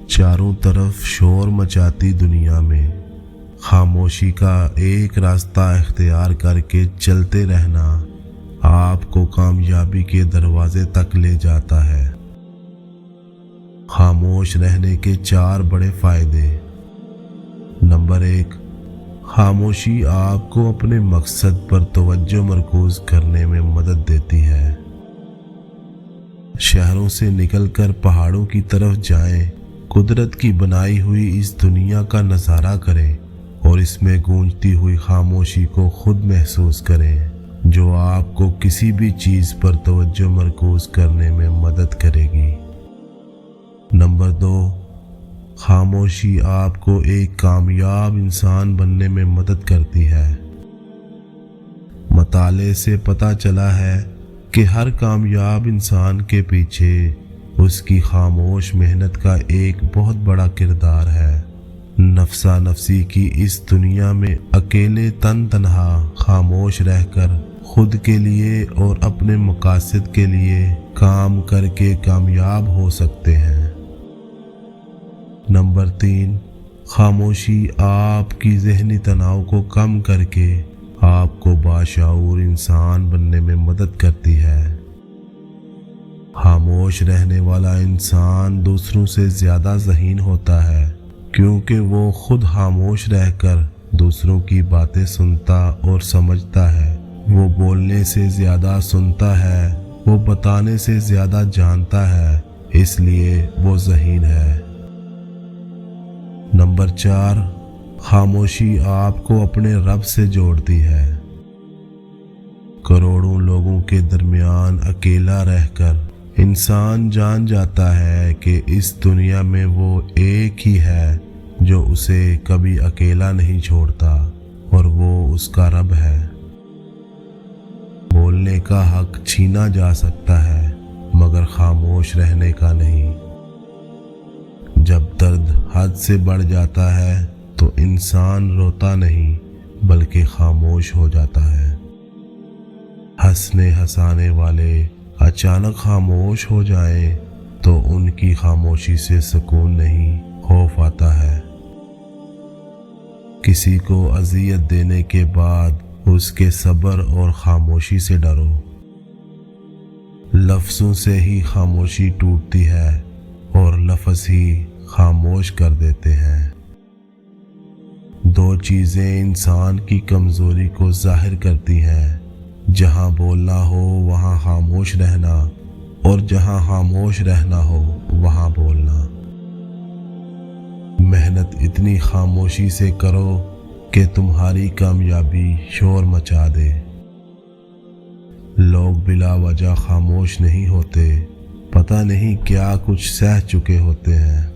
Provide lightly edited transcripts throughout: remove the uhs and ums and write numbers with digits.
चारों तरफ शोर मचाती दुनिया में खामोशी का एक रास्ता इख्तियार करके चलते रहना आपको कामयाबी के दरवाजे तक ले जाता है। खामोश रहने के 4 बड़े फायदे। नंबर 1, खामोशी आपको अपने मकसद पर तवज्जो मरकूज करने में मदद देती है। शहरों से निकलकर पहाड़ों की तरफ जाएं, कुदरत की बनाई हुई इस दुनिया का नज़ारा करें और इसमें गूंजती हुई खामोशी को खुद महसूस करें, जो आपको किसी भी चीज़ पर तवज्जो मरकूज करने में मदद करेगी। नंबर 2, खामोशी आपको एक कामयाब इंसान बनने में मदद करती है। मताले से पता चला है कि हर कामयाब इंसान के पीछे उसकी खामोश मेहनत का एक बहुत बड़ा किरदार है। नफसा नफसी की इस दुनिया में अकेले तन तनहा खामोश रहकर खुद के लिए और अपने मकासद के लिए काम करके कामयाब हो सकते हैं। नंबर 3, खामोशी आपकी ज़हनी तनाव को कम करके आपको बाशऊर इंसान बनने में मदद करती है। खामोश रहने वाला इंसान दूसरों से ज़्यादा ज़हीन होता है, क्योंकि वो खुद खामोश रहकर दूसरों की बातें सुनता और समझता है। वो बोलने से ज़्यादा सुनता है, वो बताने से ज़्यादा जानता है, इसलिए वो ज़हीन है। नंबर 4, खामोशी आपको अपने रब से जोड़ती है। करोड़ों लोगों के दरमियान अकेला रहकर इंसान जान जाता है कि इस दुनिया में वो एक ही है जो उसे कभी अकेला नहीं छोड़ता, और वो उसका रब है। बोलने का हक छीना जा सकता है, मगर खामोश रहने का नहीं। जब दर्द हद से बढ़ जाता है तो इंसान रोता नहीं बल्कि खामोश हो जाता है। हंसने हंसाने वाले अचानक खामोश हो जाएं तो उनकी खामोशी से सुकून नहीं, खौफ आता है। किसी को अजियत देने के बाद उसके सब्र और खामोशी से डरो। लफ्ज़ों से ही खामोशी टूटती है और लफ्ज़ ही खामोश कर देते हैं। 2 चीज़ें इंसान की कमज़ोरी को ज़ाहिर करती हैं, जहाँ बोलना हो वहाँ खामोश रहना, और जहाँ खामोश रहना हो वहाँ बोलना। मेहनत इतनी खामोशी से करो कि तुम्हारी कामयाबी शोर मचा दे। लोग बिला वजह खामोश नहीं होते, पता नहीं क्या कुछ सह चुके होते हैं।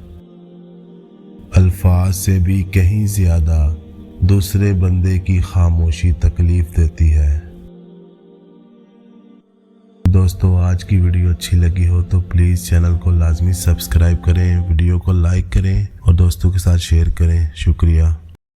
अल्फाज से भी कहीं ज़्यादा दूसरे बंदे की खामोशी तकलीफ देती है। दोस्तों, आज की वीडियो अच्छी लगी हो तो प्लीज़ चैनल को लाजमी सब्सक्राइब करें, वीडियो को लाइक करें और दोस्तों के साथ शेयर करें। शुक्रिया।